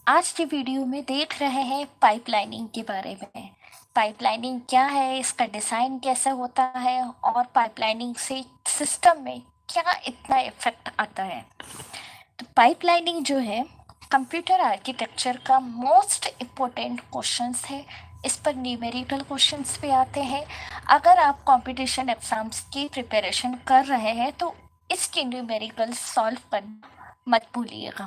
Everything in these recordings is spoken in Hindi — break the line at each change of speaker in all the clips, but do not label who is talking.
आज की वीडियो में देख रहे हैं पाइपलाइनिंग के बारे में। पाइपलाइनिंग क्या है, इसका डिज़ाइन कैसे होता है और पाइपलाइनिंग से सिस्टम में क्या इतना इफेक्ट आता है। तो पाइपलाइनिंग जो है कंप्यूटर आर्किटेक्चर का मोस्ट इम्पोर्टेंट क्वेश्चंस है। इस पर न्यूमेरिकल क्वेश्चंस भी आते हैं। अगर आप कंपटीशन एग्जाम्स की प्रिपरेशन कर रहे हैं तो इसके न्यूमेरिकल सॉल्व करना मत भूलिएगा।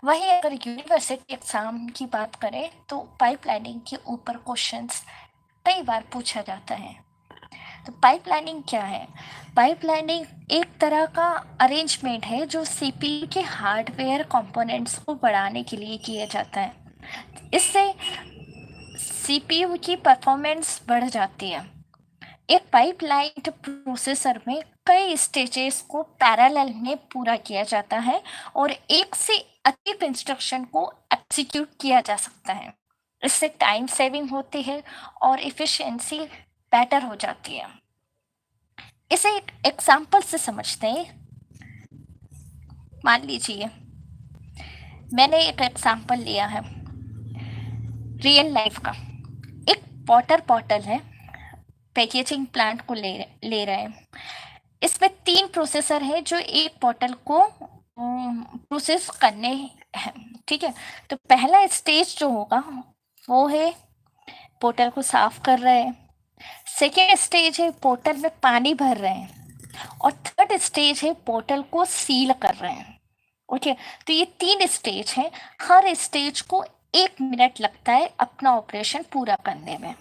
वहीं अगर यूनिवर्सिटी एग्जाम की बात करें तो पाइपलाइनिंग के ऊपर क्वेश्चंस कई बार पूछा जाता है। तो पाइपलाइनिंग क्या है? पाइपलाइनिंग एक तरह का अरेंजमेंट है जो सीपीयू के हार्डवेयर कंपोनेंट्स को बढ़ाने के लिए किया जाता है। इससे सीपीयू की परफॉर्मेंस बढ़ जाती है। एक पाइपलाइन प्रोसेसर में कई स्टेजेस को पैरेलल में पूरा किया जाता है और एक से अधिक इंस्ट्रक्शन को एग्जीक्यूट किया जा सकता है। इससे टाइम सेविंग होती है और इफिशिएंसी बेटर हो जाती है। इसे एक एग्जांपल से समझते हैं। मान लीजिए मैंने एक एग्जांपल लिया है रियल लाइफ का। एक वाटर बॉटल है, पैकेजिंग प्लांट को ले रहे हैं। इसमें 3 प्रोसेसर हैं जो एक बॉटल को प्रोसेस करने हैं। ठीक है, तो पहला स्टेज जो होगा वो है बोतल को साफ कर रहे हैं। सेकेंड स्टेज है बोतल में पानी भर रहे हैं और थर्ड स्टेज है बोतल को सील कर रहे हैं। ओके, तो ये 3 स्टेज हैं। हर स्टेज को 1 मिनट लगता है अपना ऑपरेशन पूरा करने में।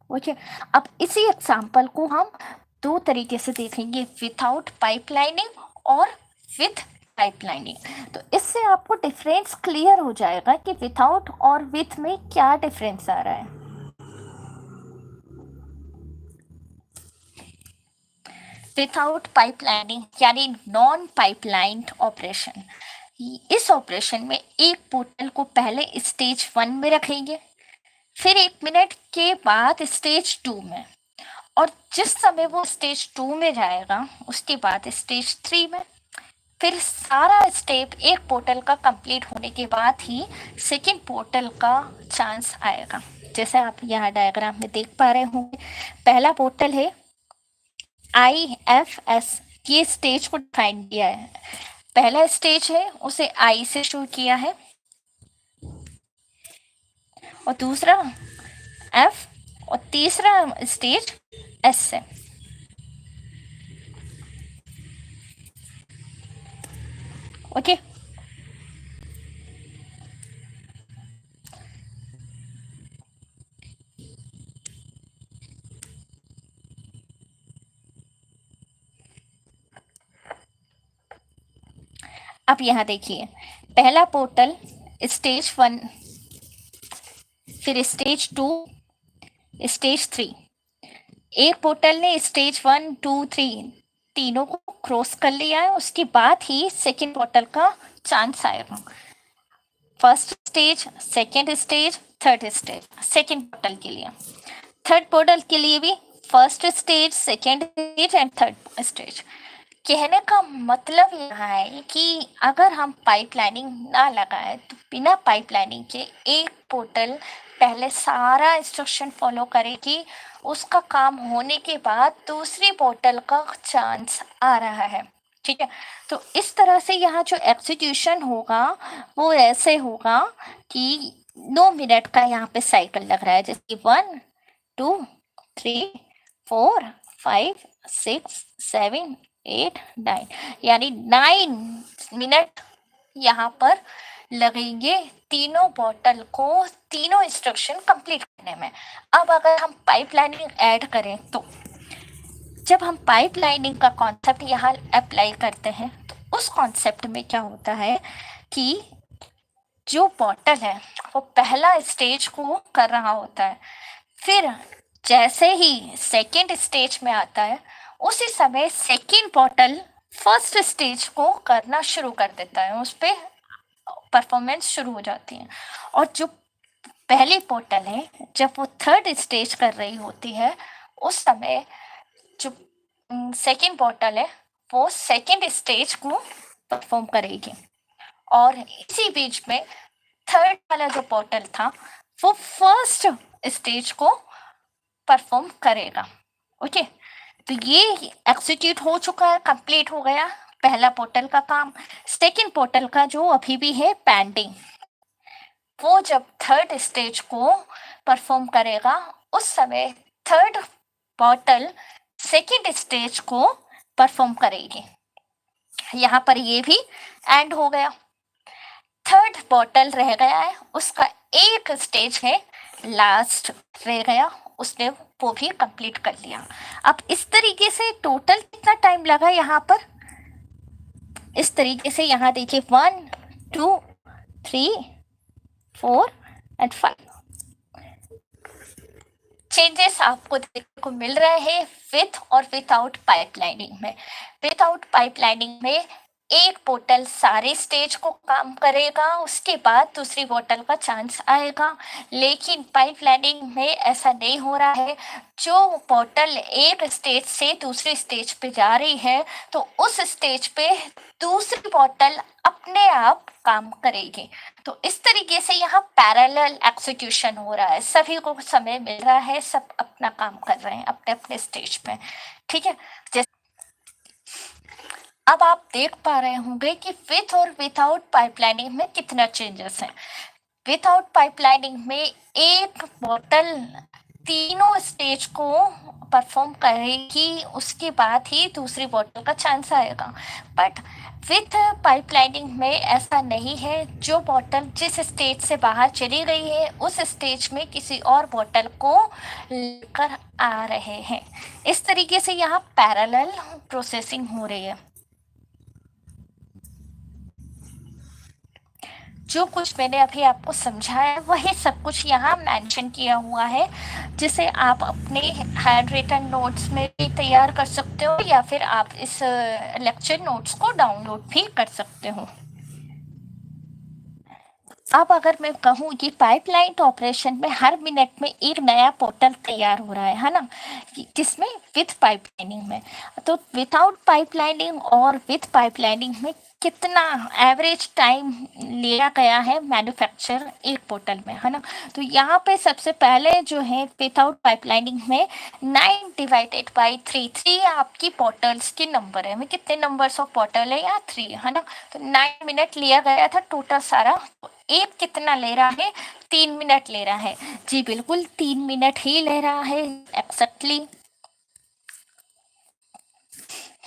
ओके, अब इसी एग्जाम्पल को हम 2 तरीके से देखेंगे, विथआउट पाइपलाइनिंग और विथ पाइपलाइनिंग। तो इससे आपको डिफरेंस क्लियर हो जाएगा कि विथआउट और विथ में क्या डिफरेंस आ रहा है। विथआउट पाइपलाइनिंग यानी नॉन पाइपलाइंड ऑपरेशन। इस ऑपरेशन में एक पोर्टल को पहले स्टेज 1 में रखेंगे, फिर 1 मिनट के बाद स्टेज 2 में, और जिस समय वो स्टेज 2 में जाएगा उसके बाद स्टेज 3 में। फिर सारा स्टेप एक पोर्टल का कंप्लीट होने के बाद ही सेकेंड पोर्टल का चांस आएगा। जैसे आप यहाँ डायग्राम में देख पा रहे होंगे, पहला पोर्टल है IFS, ये स्टेज को डिफाइन किया है। पहला स्टेज है उसे आई से शुरू किया है और दूसरा F और तीसरा स्टेज S से। ओके, अब यहाँ देखिए, पहला पोर्टल स्टेज 1, फिर स्टेज 2, स्टेज 3। एक पोर्टल ने स्टेज 1, 2, 3 तीनों को क्रॉस कर लिया है, उसके बाद ही सेकेंड पोर्टल का चांस आएगा। First stage, second stage, third stage second portal के लिए। थर्ड पोर्टल के लिए भी first stage, second stage and third stage. कहने का मतलब यह है कि अगर हम पाइपलाइनिंग ना लगाए तो बिना पाइपलाइनिंग के एक पोर्टल पहले सारा इंस्ट्रक्शन फॉलो करेगी, उसका काम होने के बाद दूसरी पोर्टल का चांस आ रहा है। ठीक है, तो इस तरह से यहाँ जो एग्जीक्यूशन होगा वो ऐसे होगा कि 9 मिनट का यहाँ पे साइकिल लग रहा है, जैसे 1, 2, 3, 4, 5, 6, 7, 8, 9, यानी 9 मिनट यहाँ पर लगेंगे तीनों बॉटल को तीनों इंस्ट्रक्शन कंप्लीट करने में। अब अगर हम पाइपलाइनिंग ऐड करें तो जब हम पाइपलाइनिंग का कॉन्सेप्ट यहाँ अप्लाई करते हैं तो उस कॉन्सेप्ट में क्या होता है कि जो बॉटल है वो पहला स्टेज को कर रहा होता है, फिर जैसे ही सेकेंड स्टेज में आता है उसी समय सेकेंड बॉटल फर्स्ट स्टेज को करना शुरू कर देता है, उस पर परफॉर्मेंस शुरू हो जाती है। और जो पहली पोर्टल है जब वो थर्ड स्टेज कर रही होती है उस समय जो सेकेंड पोर्टल है वो सेकेंड स्टेज को परफॉर्म करेगी, और इसी बीच में थर्ड वाला जो पोर्टल था वो फर्स्ट स्टेज को परफॉर्म करेगा। ओके, तो ये एग्जीक्यूट हो चुका है, कंप्लीट हो गया पहला पोर्टल का काम। सेकेंड पोर्टल का जो अभी भी है पेंडिंग, वो जब थर्ड स्टेज को परफॉर्म करेगा उस समय थर्ड पोर्टल सेकेंड स्टेज को परफॉर्म करेगी। यहाँ पर ये भी एंड हो गया। थर्ड पोर्टल रह गया है, उसका एक स्टेज है लास्ट रह गया, उसने वो भी कंप्लीट कर लिया। अब इस तरीके से टोटल कितना टाइम लगा यहाँ पर, इस तरीके से यहाँ देखिए 1 2 3 4 एंड 5 चेंजेस आपको देखने को मिल रहे हैं विथ और विदाउट पाइपलाइनिंग में। विदाउट पाइपलाइनिंग में एक पोर्टल सारे स्टेज को काम करेगा, उसके बाद दूसरी पोर्टल का चांस आएगा। लेकिन पाइपलाइनिंग में ऐसा नहीं हो रहा है। जो पोर्टल एक स्टेज से दूसरी स्टेज पे जा रही है तो उस स्टेज पे दूसरी पोर्टल अपने आप काम करेगी। तो इस तरीके से यहाँ पैरेलल एग्जीक्यूशन हो रहा है, सभी को समय मिल रहा है, सब अपना काम कर रहे हैं अपने अपने स्टेज पे। ठीक है, अब आप देख पा रहे होंगे कि विथ और विदाउट पाइपलाइनिंग में कितना चेंजेस है। विदाउट पाइपलाइनिंग में एक बोतल तीनों स्टेज को परफॉर्म करेगी, उसके बाद ही दूसरी बोतल का चांस आएगा। बट विथ पाइपलाइनिंग में ऐसा नहीं है। जो बोतल जिस स्टेज से बाहर चली गई है उस स्टेज में किसी और बोतल को लेकर आ रहे हैं। इस तरीके से यहाँ पैरेलल प्रोसेसिंग हो रही है। जो कुछ मैंने अभी आपको समझाया वही सब कुछ यहाँ मेंशन किया हुआ है, जिसे आप अपने हैंड रिटन नोट्स में भी तैयार कर सकते हो या फिर आप इस लेक्चर नोट्स को डाउनलोड भी कर सकते हो। अब अगर मैं कहूँ कि पाइपलाइन ऑपरेशन में हर मिनट में एक नया पोर्टल तैयार हो रहा है ना, किसमें, विथ पाइपलाइनिंग में। तो विदाउट पाइपलाइनिंग और विथ पाइपलाइनिंग में कितना एवरेज टाइम लिया गया है मैन्युफैक्चर एक पोर्टल में, है ना। तो यहाँ पे सबसे पहले जो है विदाउट पाइपलाइनिंग में 9 डिवाइडेड बाई 3, 3 आपकी पोर्टल्स के नंबर है, में कितने नंबर्स ऑफ पोर्टल है, या 3, है ना। तो 9 मिनट लिया गया था टोटल सारा। एक कितना ले रहा है, 3 मिनट ले रहा है। जी बिल्कुल 3 मिनट ही ले रहा है एक्सैक्टली।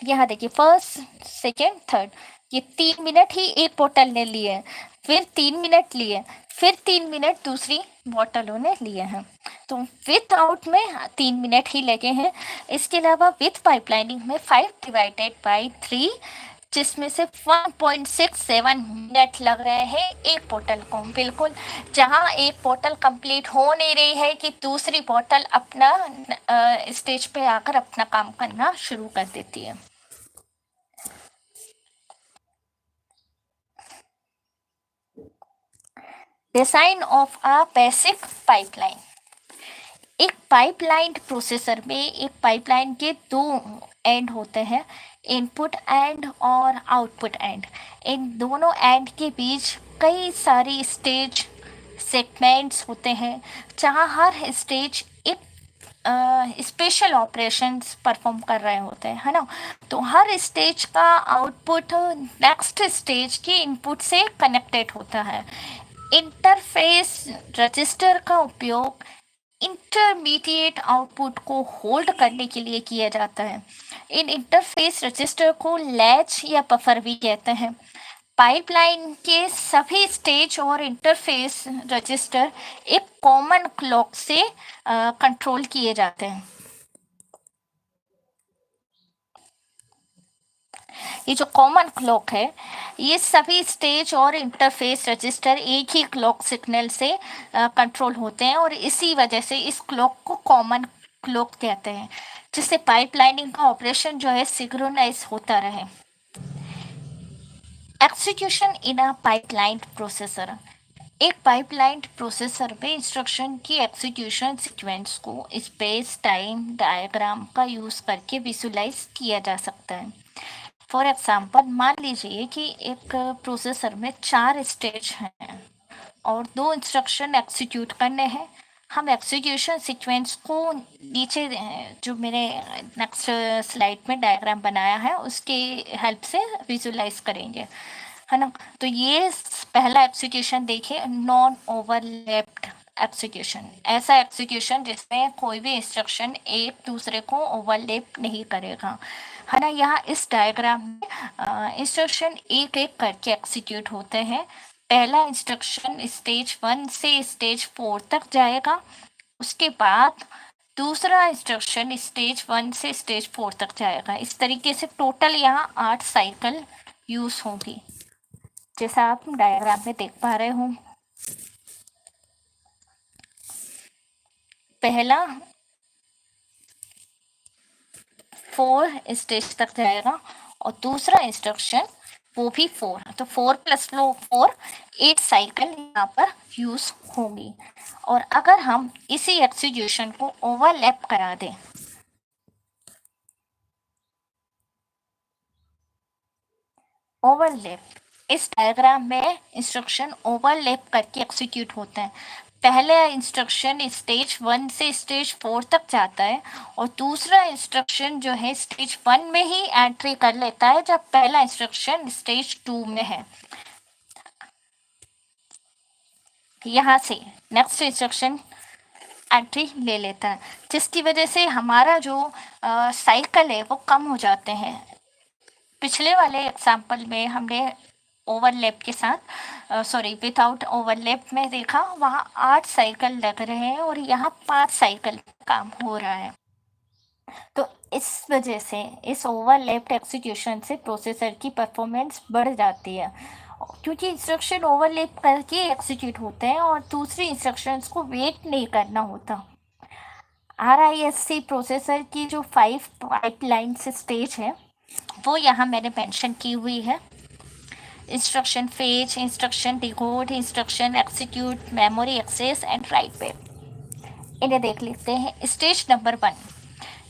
यहाँ देखिए फर्स्ट सेकेंड थर्ड, ये 3 मिनट ही एक बोतल ने लिए, फिर 3 मिनट लिए, फिर 3 मिनट दूसरी बोतलों ने लिए हैं। तो विथ आउट में 3 मिनट ही लगे हैं। इसके अलावा विथ पाइपलाइनिंग में 5 डिवाइडेड बाई 3, जिसमें से 1.67 मिनट लग रहे हैं एक बोतल को। बिल्कुल, जहाँ एक बोतल कंप्लीट हो नहीं रही है कि दूसरी बोतल अपना स्टेज पे आकर अपना काम करना शुरू कर देती है। Design of a basic pipeline. एक पाइपलाइन प्रोसेसर में एक पाइपलाइन के 2 एंड होते हैं, इनपुट एंड और आउटपुट एंड। इन दोनों एंड के बीच कई सारी स्टेज सेगमेंट्स होते हैं, जहाँ हर स्टेज एक स्पेशल ऑपरेशंस परफॉर्म कर रहे होते हैं, है ना। तो हर स्टेज का आउटपुट नेक्स्ट स्टेज के इनपुट से कनेक्टेड होता है। इंटरफेस रजिस्टर का उपयोग इंटरमीडिएट आउटपुट को होल्ड करने के लिए किया जाता है। इन इंटरफेस रजिस्टर को लैच या बफर भी कहते हैं। पाइपलाइन के सभी स्टेज और इंटरफेस रजिस्टर एक कॉमन क्लॉक से कंट्रोल किए जाते हैं। ये जो कॉमन क्लॉक है, ये सभी स्टेज और इंटरफेस रजिस्टर एक ही क्लॉक सिग्नल से कंट्रोल होते हैं, और इसी वजह से इस क्लॉक को कॉमन क्लॉक कहते हैं, जिससे पाइपलाइनिंग का ऑपरेशन जो है सिंक्रोनाइज होता रहे। Execution in a pipeline processor. एक पाइपलाइन प्रोसेसर में इंस्ट्रक्शन की एग्जीक्यूशन सीक्वेंस को स्पेस टाइम डायग्राम का यूज़ करके विजुलाइज किया जा सकता है। फॉर एग्जाम्पल, मान लीजिए कि एक प्रोसेसर में 4 स्टेज हैं, और 2 इंस्ट्रक्शन एग्जीक्यूट करने हैं। हम एग्जीक्यूशन सीक्वेंस को नीचे जो मेरे नेक्स्ट स्लाइड में डायग्राम बनाया है उसके हेल्प से विजुलाइज करेंगे, है ना। तो ये पहला एग्जीक्यूशन देखिए, नॉन ओवरलैप्ड एग्जीक्यूशन, ऐसा एग्जीक्यूशन जिसमें कोई भी इंस्ट्रक्शन एक दूसरे को ओवरलैप नहीं करेगा, है ना। यहाँ इस डायग्राम में इंस्ट्रक्शन एक एक करके एग्जीक्यूट होते हैं। पहला इंस्ट्रक्शन स्टेज 1 से स्टेज 4 तक जाएगा, उसके बाद दूसरा इंस्ट्रक्शन स्टेज 1 से स्टेज 4 तक जाएगा। इस तरीके से टोटल यहाँ 8 साइकिल यूज होंगी, जैसा आप डायग्राम में देख पा रहे हो। पहला 4 स्टेज तक जाएगा और दूसरा इंस्ट्रक्शन वो भी 4, तो 4 + 4 8 साइकिल यहाँ पर यूज होंगी। और अगर हम इसी एग्जीक्यूशन को ओवरलैप करा दें, ओवरलैप, इस डायग्राम में इंस्ट्रक्शन ओवरलैप करके एग्जीक्यूट होते हैं। पहले इंस्ट्रक्शन स्टेज 1 से स्टेज 4 तक जाता है और दूसरा इंस्ट्रक्शन जो है स्टेज 1 में ही एंट्री कर लेता है जब पहला इंस्ट्रक्शन स्टेज 2 में है। यहाँ से नेक्स्ट इंस्ट्रक्शन एंट्री ले लेता है, जिसकी वजह से हमारा जो साइकिल है वो कम हो जाते हैं। पिछले वाले एग्जाम्पल में हमने ओवरलैप के साथ विदाउट ओवरलैप में देखा, वहाँ 8 साइकिल लग रहे हैं और यहाँ 5 साइकिल काम हो रहा है। तो इस वजह से इस ओवरलैप्ड एग्जीक्यूशन से प्रोसेसर की परफॉर्मेंस बढ़ जाती है, क्योंकि इंस्ट्रक्शन ओवरलैप करके एग्जीक्यूट होते हैं और दूसरी इंस्ट्रक्शंस को वेट नहीं करना होता। RISC प्रोसेसर की जो 5 पाइपलाइन स्टेज है वो यहाँ मैंने मेंशन की हुई है। Instruction fetch, instruction decode, instruction execute, memory access and write back. इन्हें देख लेते हैं। स्टेज नंबर 1,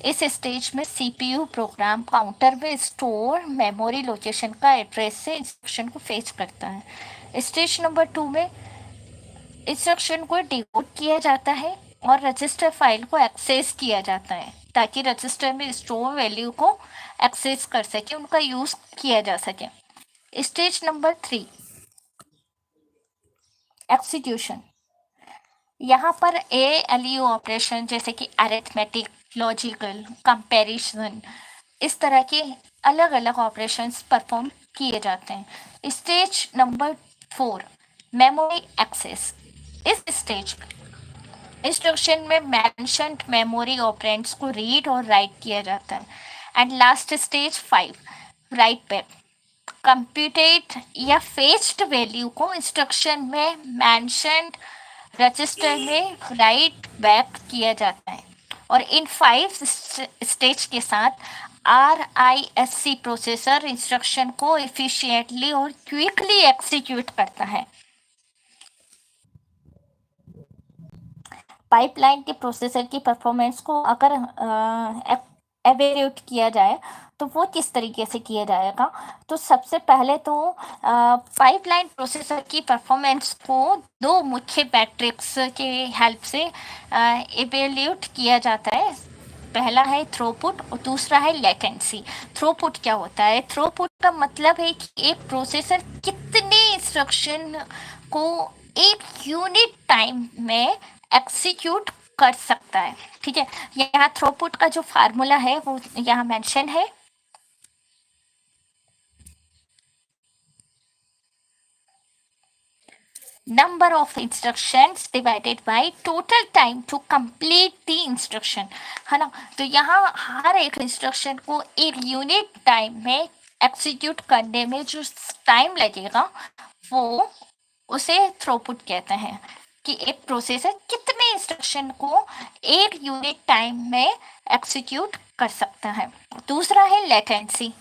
इस स्टेज में CPU प्रोग्राम काउंटर में स्टोर मेमोरी लोकेशन का एड्रेस से इंस्ट्रक्शन को फेच करता है। स्टेज नंबर 2 में इंस्ट्रक्शन को डिकोड किया जाता है और रजिस्टर फाइल को एक्सेस किया जाता है ताकि रजिस्टर में स्टोर वैल्यू को एक्सेस कर सके, उनका यूज किया जा सके। Stage number 3, execution. यहाँ पर ALU ऑपरेशन जैसे कि अरिथमेटिक, लॉजिकल, कंपैरिजन, इस तरह के अलग अलग ऑपरेशंस परफॉर्म किए जाते हैं। Stage number 4, memory access. इस स्टेज इंस्ट्रक्शन में मेंशन्ड मेमोरी ऑपरेंड्स को रीड और राइट किया जाता है। And last stage 5, write back. Computed या फेच्ड वैल्यू को इंस्ट्रक्शन में मेंशन्ड रजिस्टर में राइट बैक किया जाता है। और इन 5 स्टेज के साथ RISC प्रोसेसर इंस्ट्रक्शन को एफिशिएंटली और क्विकली एग्जीक्यूट करता है। पाइपलाइन के प्रोसेसर की परफॉर्मेंस को अगर एवेल्यूट किया जाए तो वो किस तरीके से किया जाएगा, तो सबसे पहले तो पाइपलाइन प्रोसेसर की परफॉर्मेंस को 2 मुख्य मैट्रिक्स के हेल्प से एवेल्यूट किया जाता है। पहला है थ्रूपुट और दूसरा है लेटेंसी। थ्रूपुट क्या होता है? थ्रूपुट का मतलब है कि एक प्रोसेसर कितने इंस्ट्रक्शन को एक यूनिट टाइम में एग्जीक्यूट कर सकता है। ठीक है, यहाँ थ्रूपुट का जो फार्मूला है वो यहाँ मेंशन है। Number of instructions divided by total time to complete the instruction, है ना। तो यहाँ हर एक इंस्ट्रक्शन को एक यूनिट टाइम में एग्जीक्यूट करने में जो टाइम लगेगा वो उसे थ्रूपुट कहते हैं, कि एक प्रोसेसर कितने इंस्ट्रक्शन को एक यूनिट टाइम में एग्जीक्यूट कर सकता है। दूसरा है लेटेंसी।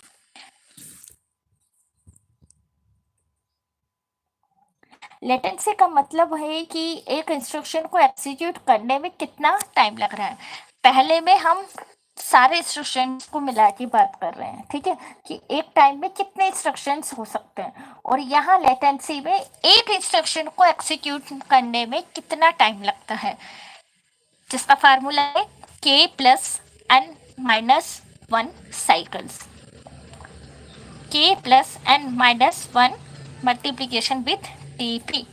लेटेंसी का मतलब है कि एक इंस्ट्रक्शन को एग्जीक्यूट करने में कितना टाइम लग रहा है। पहले में हम सारे इंस्ट्रक्शंस को मिला के बात कर रहे हैं, ठीक है, कि एक टाइम में कितने इंस्ट्रक्शंस हो सकते हैं, और यहाँ लेटेंसी में एक इंस्ट्रक्शन को एग्जीक्यूट करने में कितना टाइम लगता है, जिसका फार्मूला है k plus n minus 1 cycles. k plus n minus 1 multiplication with tp।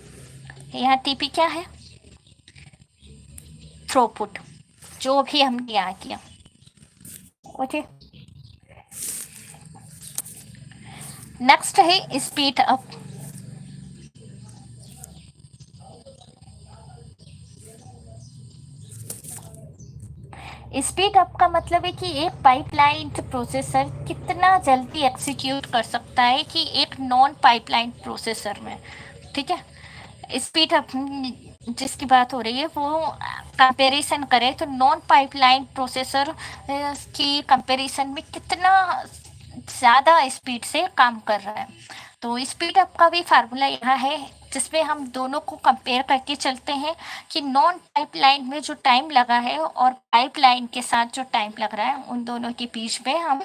यहाँ tp क्या है? थ्रोपुट, जो भी हमने यहाँ किया। ओके, नेक्स्ट है स्पीड अप। स्पीड अप का मतलब है कि एक पाइपलाइन प्रोसेसर कितना जल्दी एग्जीक्यूट कर सकता है कि एक नॉन पाइपलाइन प्रोसेसर में, ठीक है। स्पीड अप जिसकी बात हो रही है वो कंपैरिजन करें तो नॉन पाइपलाइन प्रोसेसर की कंपैरिजन में कितना ज़्यादा स्पीड से काम कर रहा है। तो स्पीड अप का भी फार्मूला यहाँ है, जिसमें हम दोनों को कंपेयर करके चलते हैं कि नॉन पाइपलाइन में जो टाइम लगा है और पाइपलाइन के साथ जो टाइम लग रहा है, उन दोनों के बीच में हम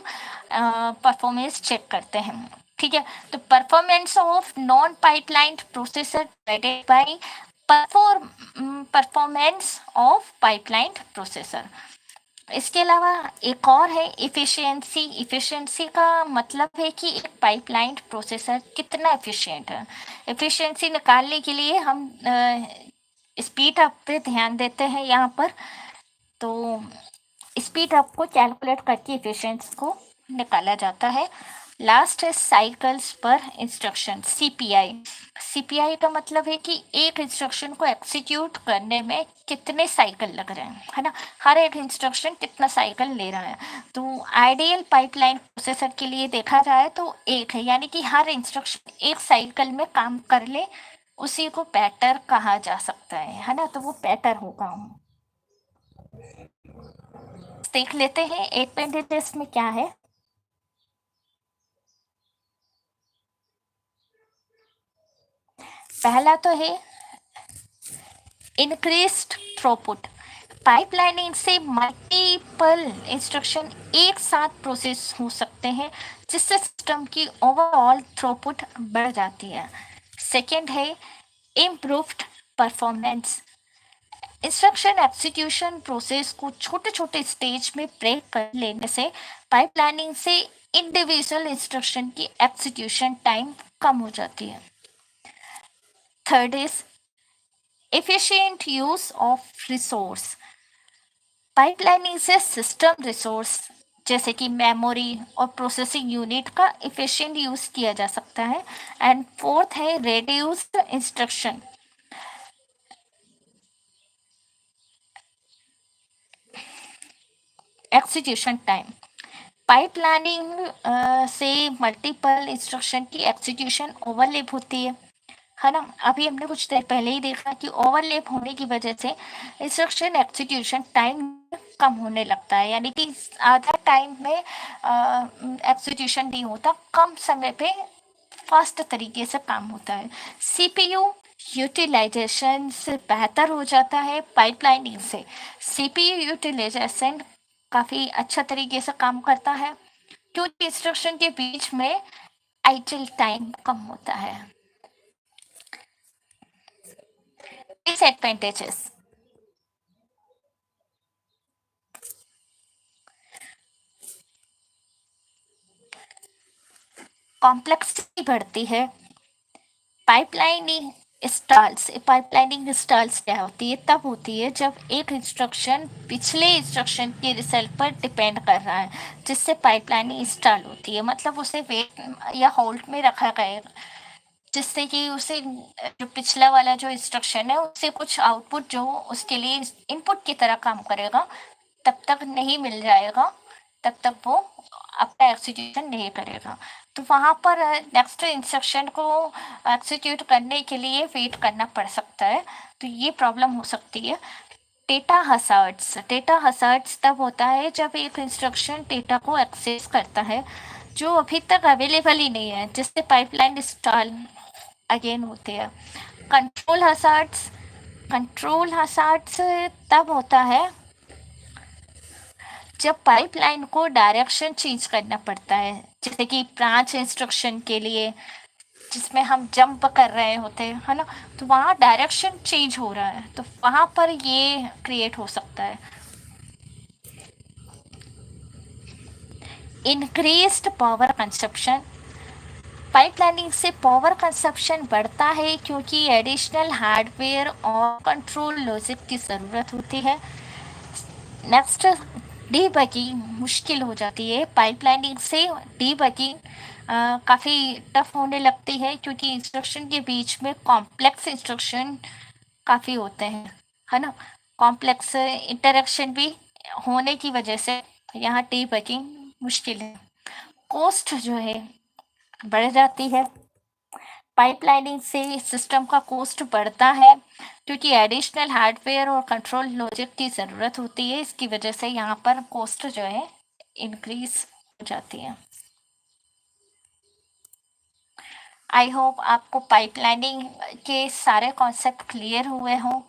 परफॉर्मेंस चेक करते हैं, ठीक है। तो performance of non pipeline processor divided by performance of pipeline processor. इसके अलावा एक और है इफ़िशियंसी। इफ़िशियंसी का मतलब है कि एक पाइपलाइन प्रोसेसर कितना एफिशिएंट है। एफिशिएंसी निकालने के लिए हम स्पीड अप पे ध्यान देते हैं यहाँ पर। तो स्पीड अप को कैलकुलेट करके एफिशिएंसी को निकाला जाता है। लास्ट है साइकिल्स पर इंस्ट्रक्शन, सीपीआई। सीपीआई का मतलब है कि एक इंस्ट्रक्शन को एग्जीक्यूट करने में कितने साइकिल लग रहे हैं, है ना, हर एक इंस्ट्रक्शन कितना साइकिल ले रहा है। तो आइडियल पाइपलाइन प्रोसेसर के लिए देखा जाए तो एक है, यानी कि हर इंस्ट्रक्शन एक साइकिल में काम कर ले, उसी को पैटर कहा जा सकता है ना, तो वो पैटर होगा। देख लेते हैं 8 में क्या है। पहला तो है इंक्रीज्ड थ्रूपुट। पाइपलाइनिंग से मल्टीपल इंस्ट्रक्शन एक साथ प्रोसेस हो सकते हैं, जिससे सिस्टम की ओवरऑल थ्रूपुट बढ़ जाती है। सेकेंड है improved performance. Instruction execution process को छोटे छोटे स्टेज में ब्रेक कर लेने से पाइपलाइनिंग से इंडिविजुअल इंस्ट्रक्शन की एग्जीक्यूशन टाइम कम हो जाती है। Third is efficient use of resource। Pipelining से सिस्टम रिसोर्स जैसे कि मेमोरी और प्रोसेसिंग यूनिट का efficient यूज किया जा सकता है। एंड फोर्थ है reduced instruction execution time. Pipelining से मल्टीपल इंस्ट्रक्शन की एग्जीक्यूशन ओवरलैप होती है ना। अभी हमने कुछ देर पहले ही देखा कि ओवरलैप होने की वजह से इंस्ट्रक्शन एग्जीक्यूशन टाइम कम होने लगता है, यानी कि आधा टाइम में एग्जीक्यूशन नहीं होता, कम समय पे फास्ट तरीके से काम होता है। सीपीयू यूटिलाइजेशन से बेहतर हो जाता है पाइपलाइनिंग से। सीपीयू यूटिलाइजेशन काफ़ी अच्छा तरीके से काम करता है क्योंकि इंस्ट्रक्शन के बीच में आइडल टाइम कम होता है। डिसएडवांटेजेस, कॉम्प्लेक्सिटी बढ़ती है। पाइपलाइनिंग स्टॉल्स क्या होती है? तब होती है जब एक इंस्ट्रक्शन पिछले इंस्ट्रक्शन के रिजल्ट पर डिपेंड कर रहा है, जिससे पाइपलाइनिंग स्टॉल होती है, मतलब उसे वेट या होल्ड में रखा गया, जिससे कि उसे जो पिछला वाला जो इंस्ट्रक्शन है उससे कुछ आउटपुट जो उसके लिए इनपुट की तरह काम करेगा तब तक नहीं मिल जाएगा, तब तक वो अपना एग्जीक्यूशन नहीं करेगा। तो वहाँ पर नेक्स्ट इंस्ट्रक्शन को एग्जीक्यूट करने के लिए वेट करना पड़ सकता है, तो ये प्रॉब्लम हो सकती है। डेटा हज़ार्ड्स तब होता है जब एक इंस्ट्रक्शन डेटा को एक्सेस करता है जो अभी तक अवेलेबल ही नहीं है, जिससे पाइपलाइन स्टॉल अगेन होते हैं। कंट्रोल हज़ार्ड्स तब होता है जब पाइपलाइन को डायरेक्शन चेंज करना पड़ता है, जैसे कि ब्रांच इंस्ट्रक्शन के लिए जिसमें हम जंप कर रहे होते हैं, है ना, तो वहाँ डायरेक्शन चेंज हो रहा है, तो वहाँ पर ये क्रिएट हो सकता है। इंक्रीज्ड पावर कंजप्शन, पाइपलाइनिंग से पावर कंजप्शन बढ़ता है क्योंकि एडिशनल हार्डवेयर और कंट्रोल लॉजिक की ज़रूरत होती है। नेक्स्ट, डीबगिंग मुश्किल हो जाती है, पाइपलाइनिंग से डीबगिंग काफ़ी टफ होने लगती है क्योंकि इंस्ट्रक्शन के बीच में कॉम्प्लेक्स इंस्ट्रक्शन काफ़ी होते हैं, है ना, कॉम्प्लेक्स इंटरेक्शन भी होने की वजह से यहाँ डीबगिंग मुश्किल है। कॉस्ट जो है बढ़ जाती है, पाइपलाइनिंग से सिस्टम का कॉस्ट बढ़ता है क्योंकि एडिशनल हार्डवेयर और कंट्रोल लॉजिक की ज़रूरत होती है, इसकी वजह से यहाँ पर कॉस्ट जो है इंक्रीज हो जाती है। आई होप आपको पाइपलाइनिंग के सारे कॉन्सेप्ट क्लियर हुए हों,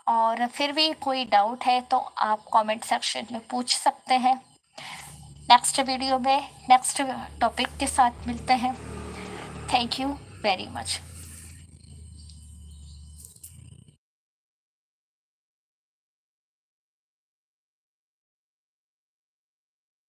और फिर भी कोई डाउट है तो आप कमेंट सेक्शन में पूछ सकते हैं। नेक्स्ट वीडियो में नेक्स्ट टॉपिक के साथ मिलते हैं। Thank you very much.